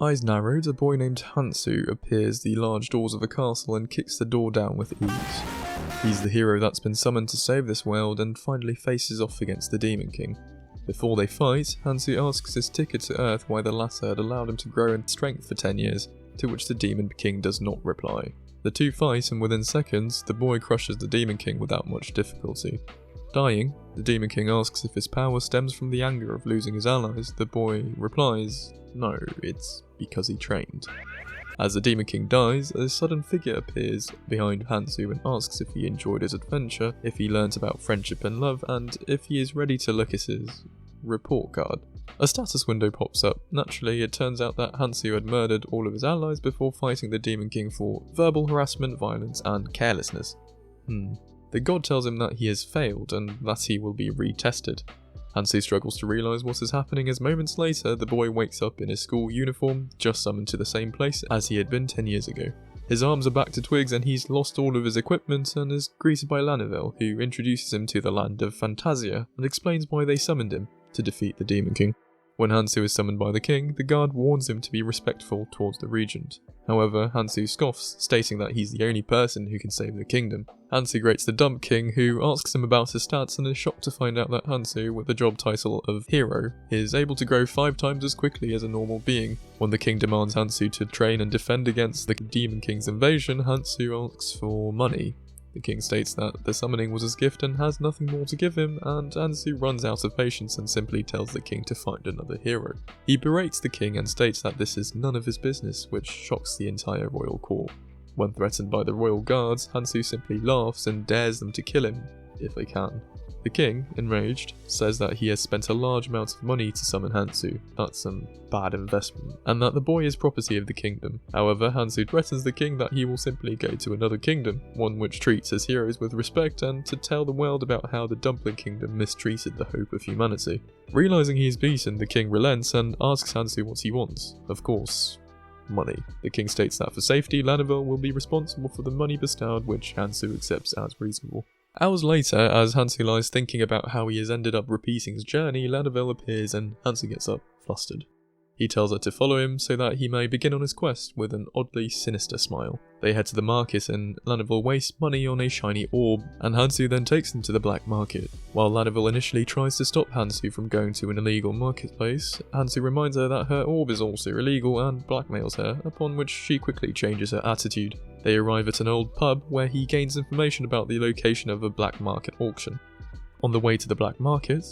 Eyes narrowed, a boy named Hansu appears the large doors of a castle and kicks the door down with ease. He's the hero that's been summoned to save this world and finally faces off against the Demon King. Before they fight, Hansu asks his ticket to Earth why the latter had allowed him to grow in strength for 10 years, to which the Demon King does not reply. The two fight, and within seconds, the boy crushes the Demon King without much difficulty. Dying, the Demon King asks if his power stems from the anger of losing his allies. The boy replies, no, it's because he trained. As the Demon King dies, a sudden figure appears behind Hansu and asks if he enjoyed his adventure, if he learnt about friendship and love, and if he is ready to look at his report card. A status window pops up. Naturally, it turns out that Hansu had murdered all of his allies before fighting the Demon King for verbal harassment, violence, and carelessness. The god tells him that he has failed and that he will be retested. Hansu struggles to realise what is happening as moments later the boy wakes up in his school uniform, just summoned to the same place as he had been 10 years ago. His arms are back to twigs and he's lost all of his equipment and is greeted by Lanavel, who introduces him to the land of Fantasia and explains why they summoned him, to defeat the Demon King. When Hansu is summoned by the king, the guard warns him to be respectful towards the regent. However, Hansu scoffs, stating that he's the only person who can save the kingdom. Hansu greets the Dump King, who asks him about his stats and is shocked to find out that Hansu, with the job title of Hero, is able to grow 5 times as quickly as a normal being. When the king demands Hansu to train and defend against the Demon King's invasion, Hansu asks for money. The king states that the summoning was his gift and has nothing more to give him, and Hansu runs out of patience and simply tells the king to find another hero. He berates the king and states that this is none of his business, which shocks the entire royal court. When threatened by the royal guards, Hansu simply laughs and dares them to kill him, if they can. The king, enraged, says that he has spent a large amount of money to summon Hansu, that's some bad investment, and that the boy is property of the kingdom. However, Hansu threatens the king that he will simply go to another kingdom, one which treats his heroes with respect, and to tell the world about how the Dumpling Kingdom mistreated the hope of humanity. Realising he is beaten, the king relents and asks Hansu what he wants. Of course, money. The king states that for safety, Lanavel will be responsible for the money bestowed, which Hansu accepts as reasonable. Hours later, as Hansu lies thinking about how he has ended up repeating his journey, Lanavel appears and Hansu gets up, flustered. He tells her to follow him so that he may begin on his quest with an oddly sinister smile. They head to the market and Lanavel wastes money on a shiny orb, and Hansu then takes him to the black market. While Lanavel initially tries to stop Hansu from going to an illegal marketplace, Hansu reminds her that her orb is also illegal and blackmails her, upon which she quickly changes her attitude. They arrive at an old pub where he gains information about the location of a black market auction. On the way to the black market,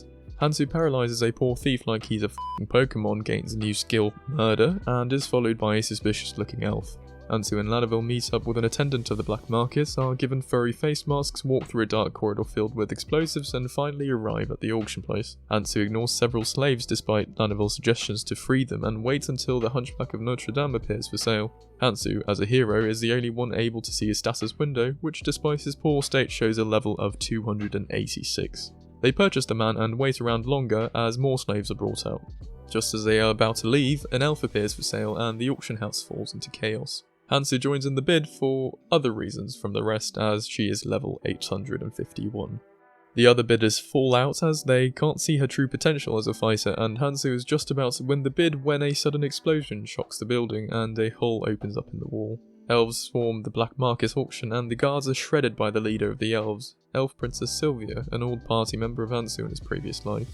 Hansu paralyzes a poor thief like he's a f***ing Pokemon, gains a new skill, murder, and is followed by a suspicious looking elf. Hansu and Lanavel meet up with an attendant of the black market, are given furry face masks, walk through a dark corridor filled with explosives, and finally arrive at the auction place. Hansu ignores several slaves despite Lanavel's suggestions to free them and waits until the Hunchback of Notre Dame appears for sale. Hansu, as a hero, is the only one able to see his status window, which despite his poor state shows a level of 286. They purchase the man and wait around longer as more slaves are brought out. Just as they are about to leave, an elf appears for sale and the auction house falls into chaos. Hansu joins in the bid for other reasons from the rest, as she is level 851. The other bidders fall out as they can't see her true potential as a fighter, and Hansu is just about to win the bid when a sudden explosion shocks the building and a hole opens up in the wall. Elves swarm the black market auction and the guards are shredded by the leader of the elves, Elf Princess Sylvia, an old party member of Hansu in his previous life.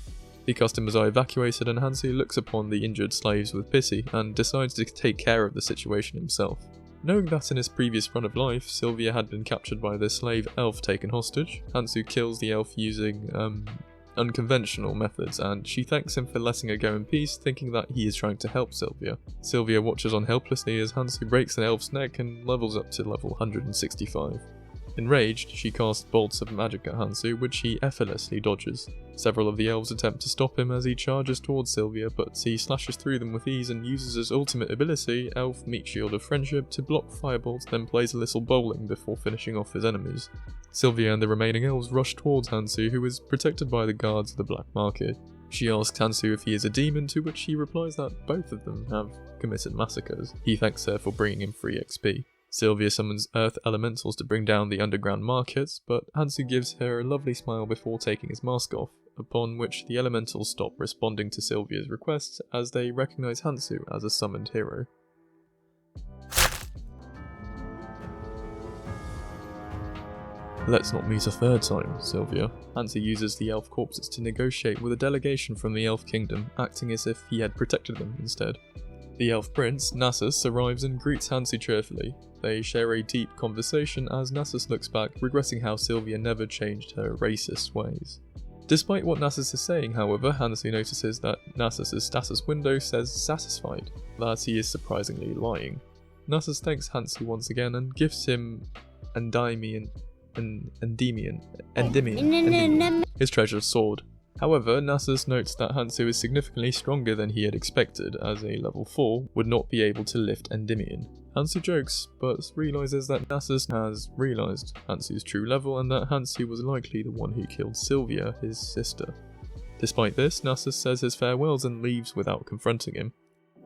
The customers are evacuated and Hansu looks upon the injured slaves with pity and decides to take care of the situation himself. Knowing that in his previous run of life, Sylvia had been captured by the slave elf taken hostage, Hansu kills the elf using unconventional methods, and she thanks him for letting her go in peace, thinking that he is trying to help Sylvia. Sylvia watches on helplessly as Hansu breaks an elf's neck and levels up to level 165. Enraged, she casts bolts of magic at Hansu, which he effortlessly dodges. Several of the elves attempt to stop him as he charges towards Sylvia, but he slashes through them with ease and uses his ultimate ability, Elf Meat Shield of Friendship, to block firebolts, then plays a little bowling before finishing off his enemies. Sylvia and the remaining elves rush towards Hansu, who is protected by the guards of the black market. She asks Hansu if he is a demon, to which he replies that both of them have committed massacres. He thanks her for bringing him free XP. Sylvia summons earth elementals to bring down the underground markets, but Hansu gives her a lovely smile before taking his mask off, upon which the elementals stop responding to Sylvia's requests as they recognise Hansu as a summoned hero. Let's not meet a third time, Sylvia. Hansu uses the elf corpses to negotiate with a delegation from the elf kingdom, acting as if he had protected them instead. The elf prince, Nasus, arrives and greets Hansu cheerfully. They share a deep conversation as Nasus looks back, regretting how Sylvia never changed her racist ways. Despite what Nasus is saying, however, Hansu notices that Nasus' status window says satisfied, that he is surprisingly lying. Nasus thanks Hansu once again and gifts him Endymion, his treasured sword. However, Nasus notes that Hansu is significantly stronger than he had expected, as a level 4 would not be able to lift Endymion. Hansu jokes, but realises that Nasus has realised Hansu's true level and that Hansu was likely the one who killed Sylvia, his sister. Despite this, Nasus says his farewells and leaves without confronting him.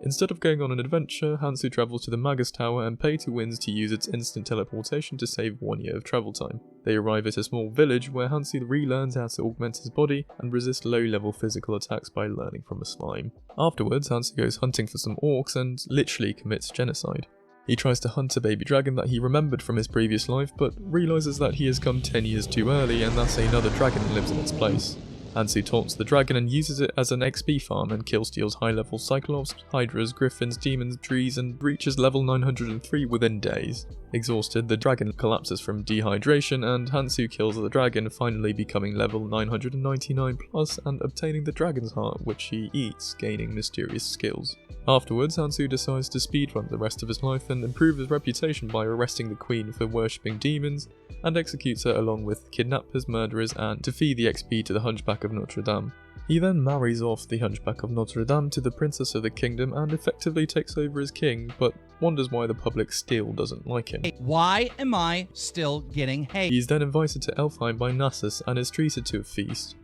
Instead of going on an adventure, Hansu travels to the Magus Tower and Pei wins to use its instant teleportation to save 1 year of travel time. They arrive at a small village where Hansu relearns how to augment his body and resist low-level physical attacks by learning from a slime. Afterwards, Hansu goes hunting for some orcs and literally commits genocide. He tries to hunt a baby dragon that he remembered from his previous life, but realises that he has come 10 years too early and that another dragon lives in its place. Hansu taunts the dragon and uses it as an XP farm and killsteals high-level Cyclops, Hydras, Griffins, Demons, Trees, and reaches level 903 within days. Exhausted, the dragon collapses from dehydration and Hansu kills the dragon, finally becoming level 999 plus and obtaining the dragon's heart, which he eats, gaining mysterious skills. Afterwards, Hansu decides to speedrun the rest of his life and improve his reputation by arresting the queen for worshipping demons, and executes her along with kidnappers, murderers, and to feed the XP to the Hunchback of Notre Dame. He then marries off the Hunchback of Notre Dame to the princess of the kingdom and effectively takes over as king, but wonders why the public still doesn't like him. Why am I still getting hate? He is then invited to Elfheim by Nasus and is treated to a feast.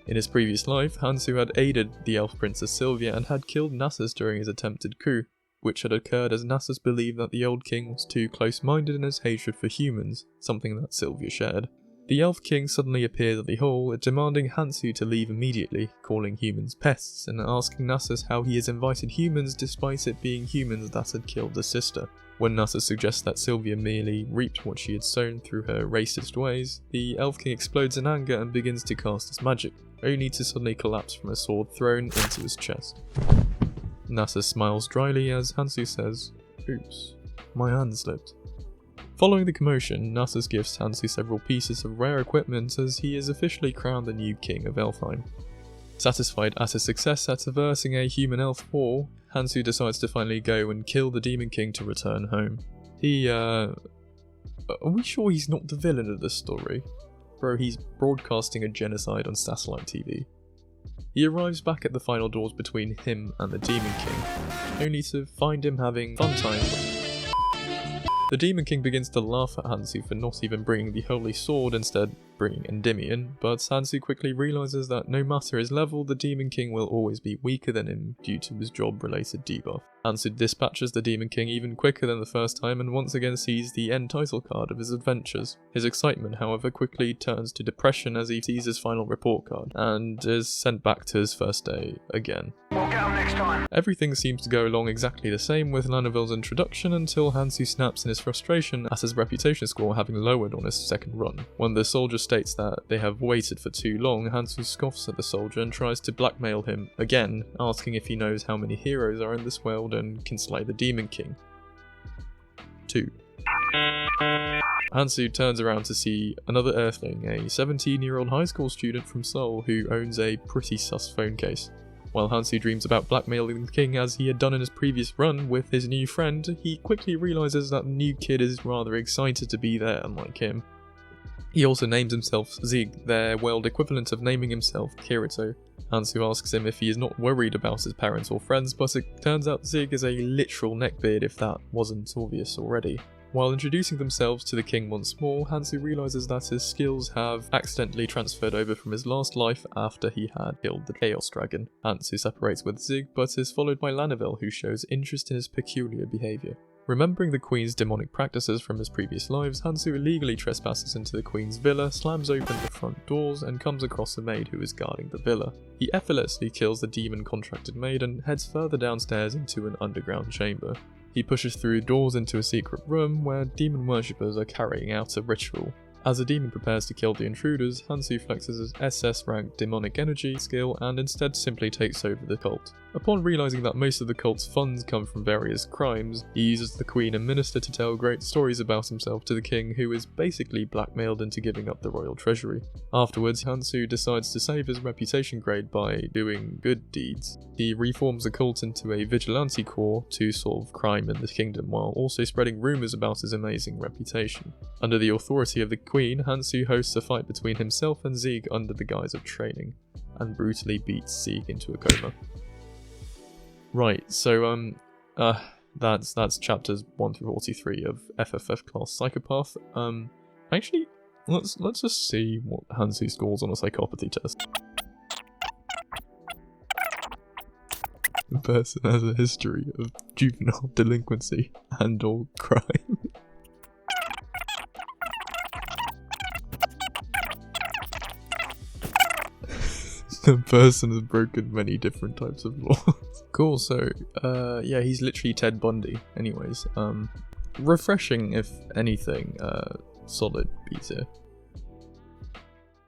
In his previous life, Hansu had aided the elf princess Sylvia and had killed Nasus during his attempted coup, which had occurred as Nasus believed that the old king was too close-minded in his hatred for humans, something that Sylvia shared. The elf king suddenly appears at the hall, demanding Hansu to leave immediately, calling humans pests, and asking Nasus how he has invited humans despite it being humans that had killed the sister. When Nasus suggests that Sylvia merely reaped what she had sown through her racist ways, the elf king explodes in anger and begins to cast his magic, only to suddenly collapse from a sword thrown into his chest. Nasus smiles dryly as Hansu says, "Oops, my hand slipped." Following the commotion, Nasus gives Hansu several pieces of rare equipment as he is officially crowned the new king of Elfheim. Satisfied at his success at aversing a human-elf war, Hansu decides to finally go and kill the Demon King to return home. Are we sure he's not the villain of this story? Bro, he's broadcasting a genocide on satellite TV. He arrives back at the final doors between him and the Demon King, only to find him having fun time. The Demon King begins to laugh at Hansu for not even bringing the Holy Sword, instead bringing Endymion, but Hansu quickly realises that no matter his level, the Demon King will always be weaker than him due to his job-related debuff. Hansu dispatches the Demon King even quicker than the first time and once again sees the end title card of his adventures. His excitement, however, quickly turns to depression as he sees his final report card, and is sent back to his first day again. We'll get him next time. Everything seems to go along exactly the same with Lanavil's introduction until Hansu snaps in his frustration at his reputation score having lowered on his second run. When the soldier states that they have waited for too long, Hansu scoffs at the soldier and tries to blackmail him again, asking if he knows how many heroes are in this world and can slay the Demon King. 2. Hansu turns around to see another Earthling, a 17-year-old high school student from Seoul who owns a pretty sus phone case. While Hansu dreams about blackmailing the king as he had done in his previous run with his new friend, he quickly realises that the new kid is rather excited to be there, unlike him. He also names himself Zig, their world equivalent of naming himself Kirito. Hansu asks him if he is not worried about his parents or friends, but it turns out Zig is a literal neckbeard if that wasn't obvious already. While introducing themselves to the king once more, Hansu realises that his skills have accidentally transferred over from his last life after he had killed the Chaos Dragon. Hansu separates with Zig, but is followed by Lanavil, who shows interest in his peculiar behaviour. Remembering the Queen's demonic practices from his previous lives, Hansu illegally trespasses into the Queen's villa, slams open the front doors, and comes across a maid who is guarding the villa. He effortlessly kills the demon-contracted maid and heads further downstairs into an underground chamber. He pushes through doors into a secret room where demon worshippers are carrying out a ritual. As the demon prepares to kill the intruders, Hansu flexes his SS rank demonic energy skill and instead simply takes over the cult. Upon realizing that most of the cult's funds come from various crimes, he uses the Queen and Minister to tell great stories about himself to the king, who is basically blackmailed into giving up the royal treasury. Afterwards, Hansu decides to save his reputation grade by doing good deeds. He reforms the cult into a vigilante corps to solve crime in the kingdom, while also spreading rumours about his amazing reputation. Under the authority of the Queen, Hansu hosts a fight between himself and Zieg under the guise of training, and brutally beats Zieg into a coma. Right, so that's chapters 1 through 43 of FFF class Psychopath. Actually, let's just see what Hansu scores on a psychopathy test. The person has a history of juvenile delinquency and/or crime. The person has broken many different types of laws. Cool, so, yeah, he's literally Ted Bundy. Anyways, refreshing if anything, solid beats here.